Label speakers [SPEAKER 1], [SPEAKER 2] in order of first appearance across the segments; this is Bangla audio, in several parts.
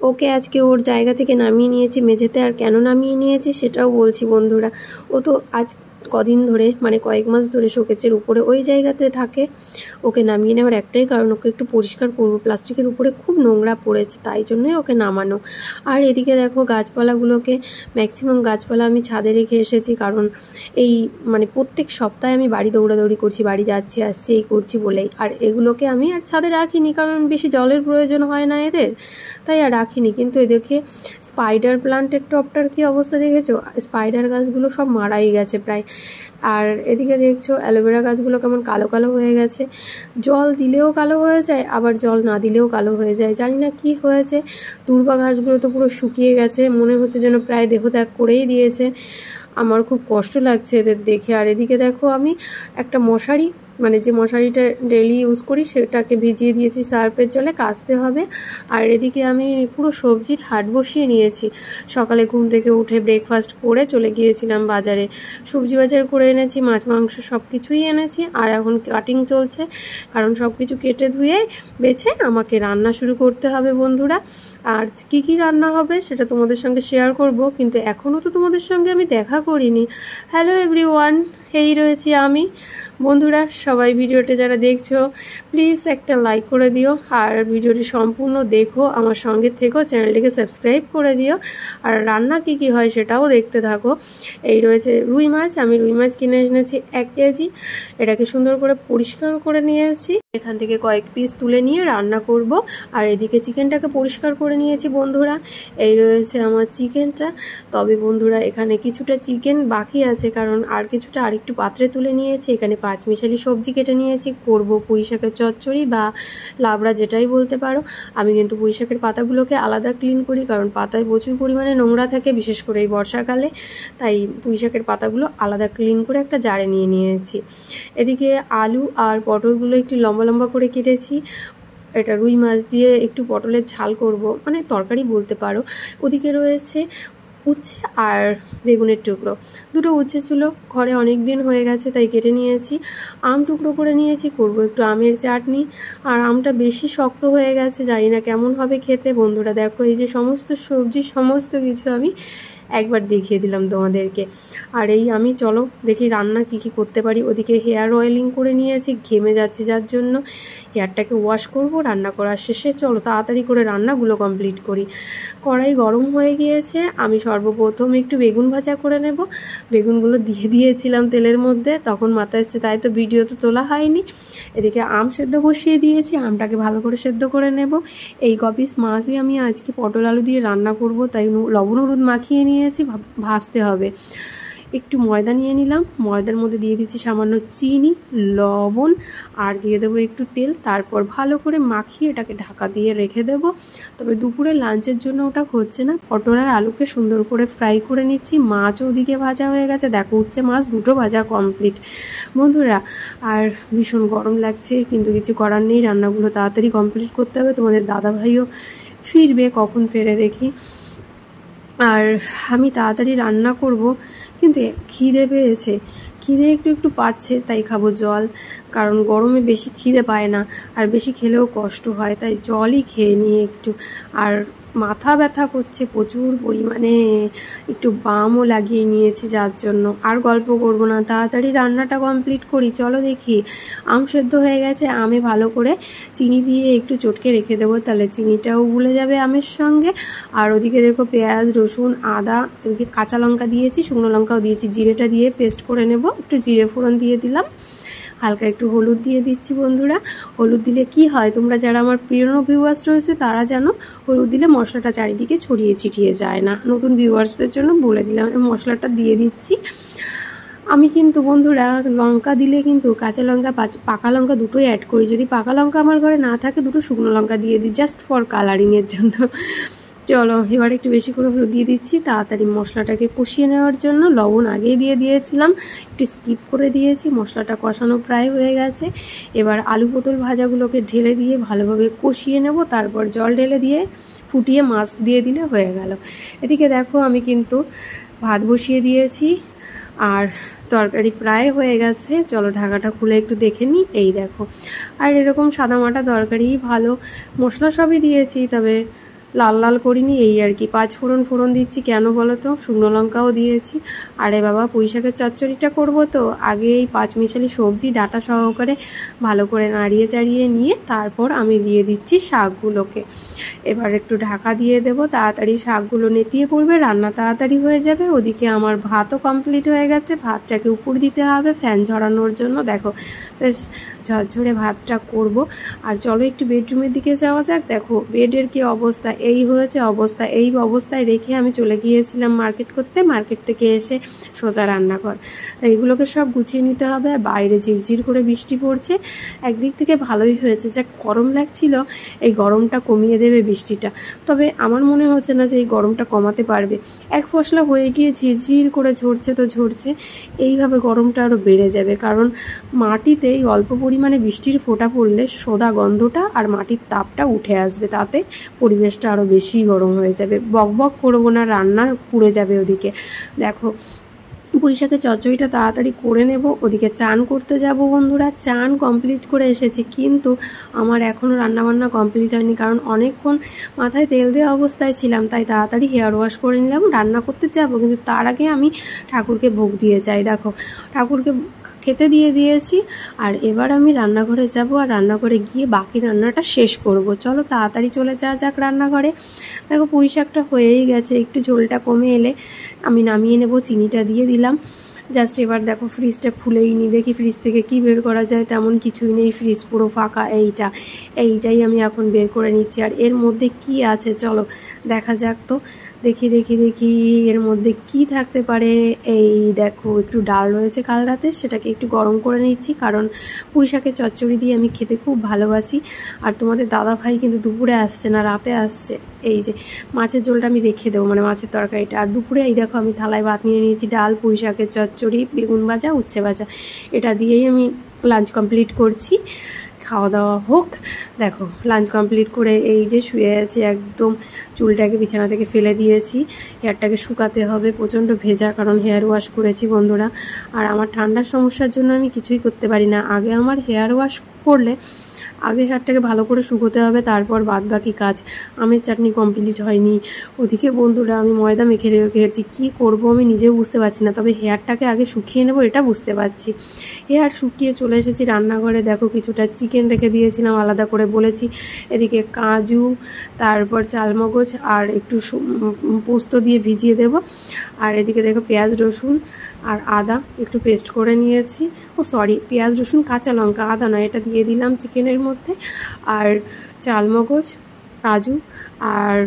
[SPEAKER 1] ওকে আজকে ওর জায়গা থেকে নামিয়ে নিয়েছি মেঝেতে। আর কেন নামিয়ে নিয়েছি সেটাও বলছি বন্ধুরা। ও তো আজ কদিন ধরে মানে কয়েক মাস ধরে শোকেজের উপরে ওই জায়গাতে থাকে। ওকে নামিয়ে নেওয়ার একটাই কারণ, ওকে একটু পরিষ্কার করবো, প্লাস্টিকের উপরে খুব নোংরা পড়েছে, তাই জন্যই ওকে নামানো। আর এদিকে দেখো গাছপালাগুলোকে, ম্যাক্সিমাম গাছপালা আমি ছাদে রেখে এসেছি, কারণ এই মানে প্রত্যেক সপ্তাহে আমি বাড়ি দৌড়াদৌড়ি করছি, বাড়ি যাচ্ছি আসছি এই করছি বলেই। আর এগুলোকে আমি আর ছাদে রাখিনি, কারণ বেশি জলের প্রয়োজন হয় না এদের, তাই আর রাখিনি। কিন্তু এদেরকে স্পাইডার প্লান্টের টপটার কি অবস্থা দেখেছো? স্পাইডার গাছগুলো সব মারাই গেছে প্রায়। আর এদিকে দেখছো অ্যালোভেরা গাছগুলো কেমন কালো কালো হয়ে গেছে। জল দিলেও কালো হয়ে যায়, আবার জল না দিলেও কালো হয়ে যায়, জানি না কি হয়েছে। দূর্বা ঘাসগুলো তো পুরো শুকিয়ে গেছে, মনে হচ্ছে যেন প্রায় দেহত্যাগ করেই দিয়েছে। আমার খুব কষ্ট লাগছে এদের দেখে। আর এদিকে দেখো আমি একটা মশারি, মানে যে মশারিটা ডেলি ইউজ করি সেটাকে ভিজিয়ে দিয়েছি সার্ফের জলে, কাচতে হবে। আর এদিকে আমি পুরো সবজির হাট বসিয়ে নিয়েছি। সকালে ঘুম থেকে উঠে ব্রেকফাস্ট করে চলে গিয়েছিলাম বাজারে, সবজি বাজার করে এনেছি, মাছ মাংস সব কিছুই এনেছি। আর এখন কাটিং চলছে, কারণ সব কিছু কেটে ধুয়ে বেছে আমাকে রান্না শুরু করতে হবে বন্ধুরা। আর কি কি রান্না হবে সেটা তোমাদের সঙ্গে শেয়ার করব, কিন্তু এখনও তো তোমাদের সঙ্গে আমি দেখা করিনি। হ্যালো এভরিওয়ান, এই রয়েছি আমি। বন্ধুরা সবাই ভিডিওটা যারা দেখছো প্লিজ একটা লাইক করে দিও, আর ভিডিওটি সম্পূর্ণ দেখো, আমার সঙ্গে থেকো, চ্যানেলটিকে সাবস্ক্রাইব করে দিও। আর রান্না কি কি হয় সেটাও দেখতে থাকো। এই রয়েছে রুই মাছ, আমি রুই মাছ কিনে এনেছি 1 কেজি। এটাকে সুন্দর করে পরিষ্কার করে নিয়ে এসেছি, এখান থেকে কয়েক পিস তুলে নিয়ে রান্না করব। আর এদিকে চিকেনটাকে পরিষ্কার করে নিয়েছি বন্ধুরা। এই রয়েছে আমার চিকেনটা। তবে বন্ধুরা এখানে কিছুটা চিকেন বাকি আছে, কারণ আর কিছুটা আরেকটু পাত্রে তুলে নিয়েছি। এখানে 5 মিশালি সবজি কেটে নিয়েছি, করব পুঁই শাকের চচ্চড়ি বা লাবড়া যেটাই বলতে পারো। আমি কিন্তু পুঁই শাকের পাতাগুলোকে আলাদা ক্লিন করি, কারণ পাতায় প্রচুর পরিমাণে নোংরা থাকে, বিশেষ করে এই বর্ষাকালে। তাই পুঁই শাকের পাতাগুলো আলাদা ক্লিন করে একটা জারে নিয়ে নিয়েছি। এদিকে আলু আর পটলগুলো একটু লম্বা লম্বা করে কেটেছি। এটা রুই মাছ দিয়ে একটু পটলের ঝাল করব, মানে তরকারি বলতে পারো। ওদিকে রয়েছে উচ্ছে আর বেগুনের টুকরো, দুটো উচ্ছে ছিল ঘরে, অনেক দিন হয়ে গেছে তাই কেটে নিয়েছি। আম টুকরো করে নিয়েছি, করব একটু আমের চাটনি। আর আমটা বেশি শক্ত হয়ে গেছে, জানি না কেমন হবে খেতে। বন্ধুরা দেখো এই যে সমস্ত সবজি সমস্ত কিছু আমি একবার দেখিয়ে দিলাম তোমাদেরকে। আর এই আমি চলো দেখি রান্না কি কি করতে পারি। ওদিকে হেয়ার অয়েলিং করে নিয়েছি, ঘেমে যাচ্ছে, যার জন্য হেয়ারটাকে ওয়াশ করব রান্না করার শেষে। চলো তাড়াতাড়ি করে রান্নাগুলো কমপ্লিট করি। কড়াই গরম হয়ে গিয়েছে, আমি সর্বপ্রথম একটু বেগুন ভাজা করে নেব। বেগুনগুলো দিয়ে দিয়েছিলাম তেলের মধ্যে, তখন মাথায় এসছে, তাই তো ভিডিও তো তোলা হয়নি। এদিকে আম সেদ্ধ বসিয়ে দিয়েছি, আমটাকে ভালো করে সেদ্ধ করে নেব। এই কপিস মাছই আমি আজকে পটল আলু দিয়ে রান্না করব, তাই লবণ হলুদ মাখিয়ে নিয়েছি, ভাজতে হবে। একটু ময়দা নিয়ে নিলাম, ময়দার মধ্যে দিয়ে দিচ্ছি সামান্য চিনি, লবণ, আর দিয়ে দেবো একটু তেল। তারপর ভালো করে মাখিয়ে এটাকে ঢাকা দিয়ে রেখে দেব। তবে দুপুরে লাঞ্চের জন্য ওটা হচ্ছে না, পটল আর আলুকে সুন্দর করে ফ্রাই করে নিচ্ছি। মাছও ওদিকে ভাজা হয়ে গেছে, দেখো উচ্ছে মাছ দুটো ভাজা কমপ্লিট বন্ধুরা। আর ভীষণ গরম লাগছে, কিন্তু কিছু করার নেই, রান্নাগুলো তাড়াতাড়ি কমপ্লিট করতে হবে। তোমাদের দাদাভাইও ফিরবে, কখন ফেরে দেখি। আর আমি তাড়াতাড়ি রান্না করব, কিন্তু খিদে পেয়েছে, খিদে একটু একটু পাচ্ছে, তাই খাবো জল, কারণ গরমে বেশি খিদে পায় না, আর বেশি খেলেও কষ্ট হয়, তাই জলই খেয়ে নিই একটু। আর মাথা ব্যথা করছে প্রচুর পরিমাণে, একটু বামও লাগিয়ে নিয়েছি, যার জন্য আর গল্প করব না, তাড়াতাড়ি রান্নাটা কমপ্লিট করি। চলো দেখি। আম সেদ্ধ হয়ে গেছে, আমে ভালো করে চিনি দিয়ে একটু চটকে রেখে দেবো, তাহলে চিনিটাও গুলে যাবে আমের সঙ্গে। আর ওদিকে দেখো পেঁয়াজ রসুন আদা, এদিকে কাঁচা লঙ্কা দিয়েছি, শুকনো লঙ্কাও দিয়েছি, জিরেটা দিয়ে পেস্ট করে নেব। একটু জিরে ফোড়ন দিয়ে দিলাম, হালকা একটু হলুদ দিয়ে দিচ্ছি বন্ধুরা। হলুদ দিলে কি হয়, তোমরা যারা আমার পুরনো ভিউয়ার্স রয়েছে তারা জানো, হলুদ দিলে মশলাটা চারিদিকে ছড়িয়ে ছিটিয়ে যায় না। নতুন ভিউয়ার্সদের জন্য বলে দিলাম, মশলাটা দিয়ে দিচ্ছি। আমি কিন্তু বন্ধুরা লঙ্কা দিলে কিন্তু কাঁচা লঙ্কা পাকা লঙ্কা দুটোই অ্যাড করি। যদি পাকা লঙ্কা আমার ঘরে না থাকে, দুটো শুকনো লঙ্কা দিয়ে দিই, জাস্ট ফর কালারিংয়ের জন্য। চলো এবার একটু বেশি করে হলুদ দিয়ে দিচ্ছি, তাড়াতাড়ি মশলাটাকে কষিয়ে নেওয়ার জন্য। লবণ আগেই দিয়ে দিয়েছিলাম, একটু স্কিপ করে দিয়েছি। মশলাটা কষানো প্রায় হয়ে গেছে। এবার আলু পটল ভাজাগুলোকে ঢেলে দিয়ে ভালোভাবে কষিয়ে নেব, তারপর জল ঢেলে দিয়ে ফুটিয়ে মাছ দিয়ে দিলে হয়ে গেল। এদিকে দেখো আমি কিন্তু ভাত বসিয়ে দিয়েছি, আর তরকারি প্রায় হয়ে গেছে। চলো ঢাকাটা খুলে একটু দেখে নিই। এই দেখো, আর এরকম সাদামাটা তরকারি ভালো, মশলা সবই দিয়েছি, তবে লাল লাল করিনি, এই আর কি। 5 ফোড়ন দিচ্ছি কেন বলো তো, শুকনো লঙ্কাও দিয়েছি। আরে বাবা, পুঁই শাকের চচ্চড়িটা করবো তো আগে এই 5 মিশালি সবজি ডাঁটা সহকারে ভালো করে নাড়িয়ে চাড়িয়ে নিয়ে তারপর আমি দিয়ে দিচ্ছি শাকগুলোকে। এবার একটু ঢাকা দিয়ে দেবো, তাড়াতাড়ি শাকগুলো নেতিয়ে পড়বে, রান্না তাড়াতাড়ি হয়ে যাবে। ওদিকে আমার ভাতও কমপ্লিট হয়ে গেছে, ভাতটাকে উপর দিতে হবে ফ্যান ঝরানোর জন্য। দেখো বেশ ঝরঝরে ভাতটা করব। আর চলো একটু বেডরুমের দিকে যাওয়া যাক। দেখো বেডের কি অবস্থা, এই হয়েছে অবস্থা। এই অবস্থায় রেখে আমি চলে গিয়েছিলাম মার্কেট করতে, মার্কেট থেকে এসে সোজা রান্নাঘর। তাই এগুলোকে সব গুছিয়ে নিতে হবে। বাইরে ঝিরঝির করে বৃষ্টি পড়ছে, একদিক থেকে ভালোই হয়েছে, যা গরম লাগছিল এই গরমটা কমিয়ে দেবে বৃষ্টিটা। তবে আমার মনে হচ্ছে না যে এই গরমটা কমাতে পারবে। এক ফসলা হয়ে গিয়ে ঝিরঝির করে ঝরছে তো ঝরছে, এইভাবে গরমটা আরও বেড়ে যাবে। কারণ মাটিতে এই অল্প পরিমাণে বৃষ্টির ফোঁটা পড়লে সোদা গন্ধটা আর মাটির তাপটা উঠে আসবে, তাতে পরিবেশটা আরও বেশি গরম হয়ে যাবে। বকবক করবো না, রান্না পুড়ে যাবে ওদিকে। দেখো পুঁই শাকের চচ্চড়িটা তাড়াতাড়ি করে নেব, ওদিকে চান করতে যাব বন্ধুরা। চান কমপ্লিট করে এসেছি, কিন্তু আমার এখনও রান্নাবান্না কমপ্লিট হয়নি, কারণ অনেকক্ষণ মাথায় তেল দেওয়া অবস্থায় ছিলাম। তাই তাড়াতাড়ি হেয়ার ওয়াশ করে নিলাম, রান্না করতে যাব, কিন্তু তার আগে আমি ঠাকুরকে ভোগ দিয়ে যাই। দেখো ঠাকুরকে খেতে দিয়ে দিয়েছি, আর এবার আমি রান্নাঘরে যাব, আর রান্নাঘরে গিয়ে বাকি রান্নাটা শেষ করব। চলো তাড়াতাড়ি চলে যাওয়া যাক রান্নাঘরে। দেখো পুঁই শাকটা হয়েই গেছে, একটু ঝোলটা কমে এলে আমি নামিয়ে নেব। চিনিটা দিয়ে দিলাম জাস্ট। এবার দেখো ফ্রিজটা খুলেই নি, দেখি ফ্রিজ থেকে কি বের করা যায়। তেমন কিছুই নেই, ফ্রিজ পুরো ফাঁকা। এইটাই আমি এখন বের করে নিচ্ছি। আর এর মধ্যে কি আছে চলো দেখা যাক তো। দেখি এর মধ্যে কি থাকতে পারে। এই দেখো একটু ডাল রয়েছে কাল রাতে, সেটাকে একটু গরম করে নিচ্ছি, কারণ পুঁই শাকের চচ্চড়ি দিয়ে আমি খেতে খুব ভালোবাসি। আর তোমাদের দাদা ভাই কিন্তু দুপুরে আসছে না, রাতে আসছে। এই যে মাছের ঝোলটা আমি রেখে দেবো, মানে মাছের তরকারিটা। আর দুপুরে এই দেখো আমি থালায় ভাত নিয়ে নিয়েছি, ডাল, পুঁই শাকের চচ্চড়ি, বেগুন ভাজা, উচ্ছে ভাজা। এটা দিয়েই আমি লাঞ্চ কমপ্লিট করছি। খাওয়া দাওয়া হোক। দেখো লাঞ্চ কমপ্লিট করে এই যে শুয়ে আছি, একদম চুলটাকে বিছানা থেকে ফেলে দিয়েছি। হেয়ারটাকে শুকাতে হবে, প্রচণ্ড ভেজা, কারণ হেয়ার ওয়াশ করেছি বন্ধুরা। আর আমার ঠান্ডার সমস্যার জন্য আমি কিছুই করতে পারি না। আগে আমার হেয়ার ওয়াশ করলে আগে হেয়ারটাকে ভালো করে শুকোতে হবে, তারপর বাদ বাকি কাজ। আমের চাটনি কমপ্লিট হয়নি, ওদিকে বন্ধুরা আমি ময়দা মেখে রেখেছি। কী করব আমি নিজেও বুঝতে পারছি না, তবে হেয়ারটাকে আগে শুকিয়ে নেব এটা বুঝতে পারছি। হেয়ার শুকিয়ে চলে এসেছি রান্নাঘরে। দেখো কিছুটা চিকেন রেখে দিয়েছিলাম আলাদা করে বলেছি। এদিকে কাজু, তারপর চালমগজ আর একটু পোস্ত দিয়ে ভিজিয়ে দেব। আর এদিকে দেখো পেঁয়াজ, রসুন আর আদা একটু পেস্ট করে নিয়েছি। পেঁয়াজ, রসুন, কাঁচা লঙ্কা, আদা নয়, এটা দিয়ে দিলাম চিকেনের মধ্যে। আর চালমগজ, কাজু আর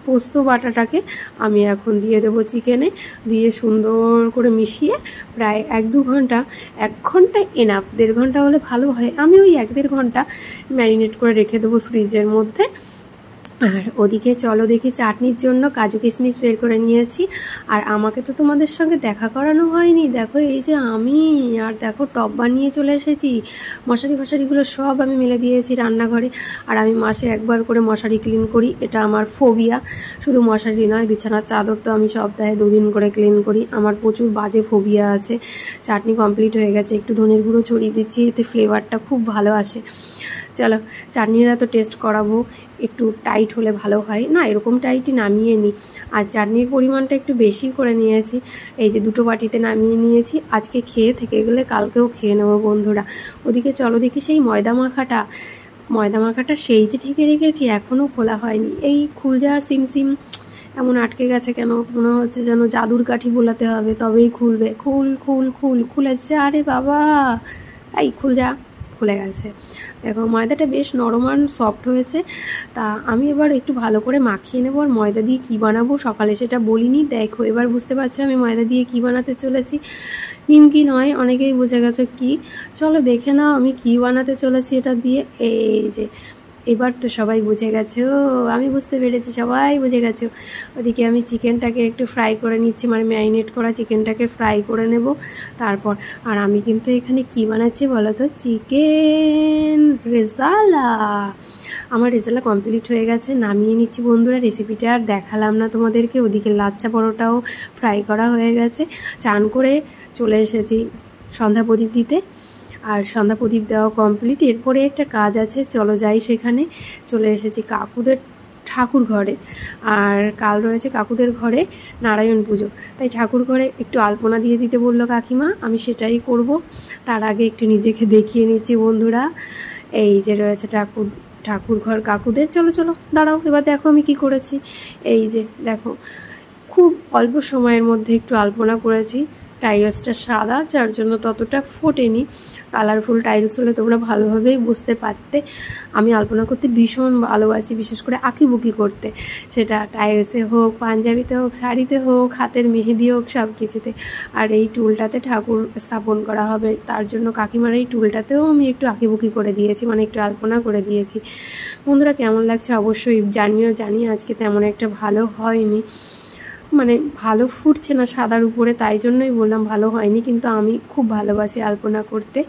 [SPEAKER 1] পোস্ত বাটাটাকে আমি এখন দিয়ে দেবো চিকেনে, দিয়ে সুন্দর করে মিশিয়ে প্রায় 1-2 ঘন্টা, 1 ঘন্টা এনাফ, 1.5 ঘন্টা হলে ভালো হয়। আমি ওই 1-1.5 ঘন্টা ম্যারিনেট করে রেখে দেবো ফ্রিজের মধ্যে। আর ওদিকে চলো দেখি চাটনির জন্য কাজু কিশমিশ বের করে নিয়েছি। আর আমাকে তো তোমাদের সঙ্গে দেখা করানো হয়নি। দেখো এই যে আমি, আর দেখো টব বানিয়ে চলে এসেছি। মশারিগুলো সব আমি মেলে দিয়েছি রান্নাঘরে। আর আমি মাসে একবার করে মশারি ক্লিন করি, এটা আমার ফোবিয়া। শুধু মশারি নয়, বিছানার চাদর তো আমি সপ্তাহে 2 দিন করে ক্লিন করি। আমার প্রচুর বাজে ফোবিয়া আছে। চাটনি কমপ্লিট হয়ে গেছে, একটু ধনের গুঁড়ো ছড়িয়ে দিচ্ছি, এতে ফ্লেভারটা খুব ভালো আসে। চলো চাটনিটা তো টেস্ট করাবো, একটু টাইট হলে ভালো হয় না, এরকম টাইটই নামিয়ে নিই। আর চাটনির পরিমাণটা একটু বেশি করে নিয়েছি, এই যে 2টো বাটিতে নামিয়ে নিয়েছি। আজকে খেয়ে থেকে গেলে কালকেও খেয়ে নেবো বন্ধুরা। ওদিকে চলো দেখি সেই ময়দা মাখাটা সেই যে ঢেকে রেখেছি, এখনও খোলা হয়নি। এই খুলজা সিমসিম এমন আটকে গেছে কেন, মনে হচ্ছে যেন জাদুর কাঠি বোলাতে হবে তবেই খুলবে। খুলেছে। আরে বাবা, এই খুলে গেছে। দেখো ময়দাটা বেশ নরম আর সফট হয়েছে। তা আমি এবার একটু ভালো করে মাখিয়ে নেবো। আর ময়দা দিয়ে কী বানাবো সকালে সেটা বলিনি। দেখো এবার বুঝতে পারছো আমি ময়দা দিয়ে কী বানাতে চলেছি। নিমকি নয়, অনেকেই বুঝে গেছো কি। চলো দেখে নাও আমি কী বানাতে চলেছি এটা দিয়ে। এই যে এবার তো সবাই বুঝে গেছো, আমি বুঝতে পেরেছি, সবাই বুঝে গেছো। ওদিকে আমি চিকেনটাকে একটু ফ্রাই করে নিচ্ছি, মানে ম্যারিনেট করা চিকেনটাকে ফ্রাই করে নেব তারপর। আর আমি কিন্তু এখানে কি বানাচ্ছি বলো তো, চিকেন রেজালা। আমার রেজালা কমপ্লিট হয়ে গেছে, নামিয়ে নিচ্ছি বন্ধুরা। রেসিপিটা আর দেখালাম না তোমাদেরকে। ওদিকে লাচ্চা পরোটাও ফ্রাই করা হয়ে গেছে। চান করে চলে এসেছি সন্ধ্যা প্রদীপ দিতে। আর সন্ধ্যা প্রদীপ দেওয়া কমপ্লিট। এরপরে একটা কাজ আছে, চলো যাই সেখানে। চলে এসেছি কাকুদের ঠাকুর ঘরে, আর কাল রয়েছে কাকুদের ঘরে নারায়ণ পুজো, তাই ঠাকুর ঘরে একটু আলপনা দিয়ে দিতে বললো কাকিমা, আমি সেটাই করব। তার আগে একটু নিজেকে দেখিয়ে নিচ্ছি বন্ধুরা। এই যে রয়েছে ঠাকুর ঘর কাকুদের। চলো চলো দাঁড়াও, এবার দেখো আমি কি করেছি। এই যে দেখো, খুব অল্প সময়ের মধ্যে একটু আলপনা করেছি। টাইলসটা সাদা, যার জন্য ততটা ফোটেনি। কালারফুল টাইলস হলে তোমরা ভালোভাবেই বুঝতে পারতে। আমি আলপনা করতে ভীষণ ভালোবাসি, বিশেষ করে আঁকিবুকি করতে, সেটা টাইলসে হোক, পাঞ্জাবিতে হোক, শাড়িতে হোক, হাতের মেহেদি হোক, সব কিছুতে। আর এই টুলটাতে ঠাকুর স্থাপন করা হবে, তার জন্য কাকিমার এই টুলটাতেও আমি একটু আঁকিবুকি করে দিয়েছি, মানে একটু আলপনা করে দিয়েছি। বন্ধুরা কেমন লাগছে অবশ্যই জানিও। আজকে তেমন একটা ভালো হয়নি, মানে ভালো ফুটছে না সাদার উপরে, তাই জন্যই বললাম ভালো হয়নি, কিন্তু আমি খুব ভালোবাসি আলপনা করতে।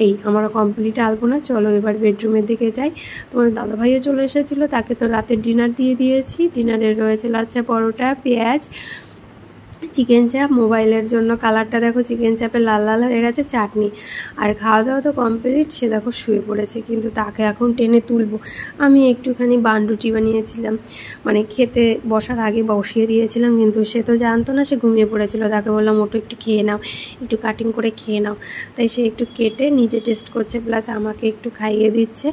[SPEAKER 1] এই আমার কমপ্লিট আলপনা। চলো এবার বেডরুমের দিকে যাই। তোমাদের দাদাভাইও চলে এসেছিলো, তাকে তো রাতের ডিনার দিয়ে দিয়েছি। ডিনারে রয়েছে লাচ্ছা পরোটা, পেঁয়াজ, চিকেন চাপ। মোবাইলের জন্য কালারটা দেখো, চিকেন চাপে লাল লাল হয়ে গেছে, চাটনি। আর খাওয়া দাওয়া তো কমপ্লিট, সে দেখো শুয়ে পড়েছে, কিন্তু তাকে এখন টেনে তুলবো। আমি একটুখানি বানরুটি বানিয়েছিলাম, মানে খেতে বসার আগে বসিয়ে দিয়েছিলাম, কিন্তু সে তো জানতো না, সে ঘুমিয়ে পড়েছিল। তাকে বললাম ওটা একটু খেয়ে নাও, একটু কাটিং করে খেয়ে নাও। তাই সে একটু কেটে নিজে টেস্ট করছে, প্লাস আমাকে একটু খাইয়ে দিচ্ছে।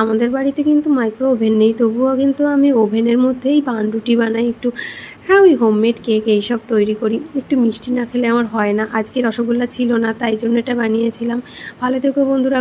[SPEAKER 1] আমাদের বাড়িতে কিন্তু মাইক্রো ওভেন নেই, তবুও কিন্তু আমি ওভেনের মধ্যেই বানরুটি বানাই। একটু হ্যাঁ, ওই হোমমেড কেক এইসব তৈরি করি। একটু মিষ্টি না খেলে আমার হয় না। আজকে রসগোল্লা ছিল না, তাই জন্য এটা বানিয়েছিলাম। ভালো থেকো বন্ধুরা।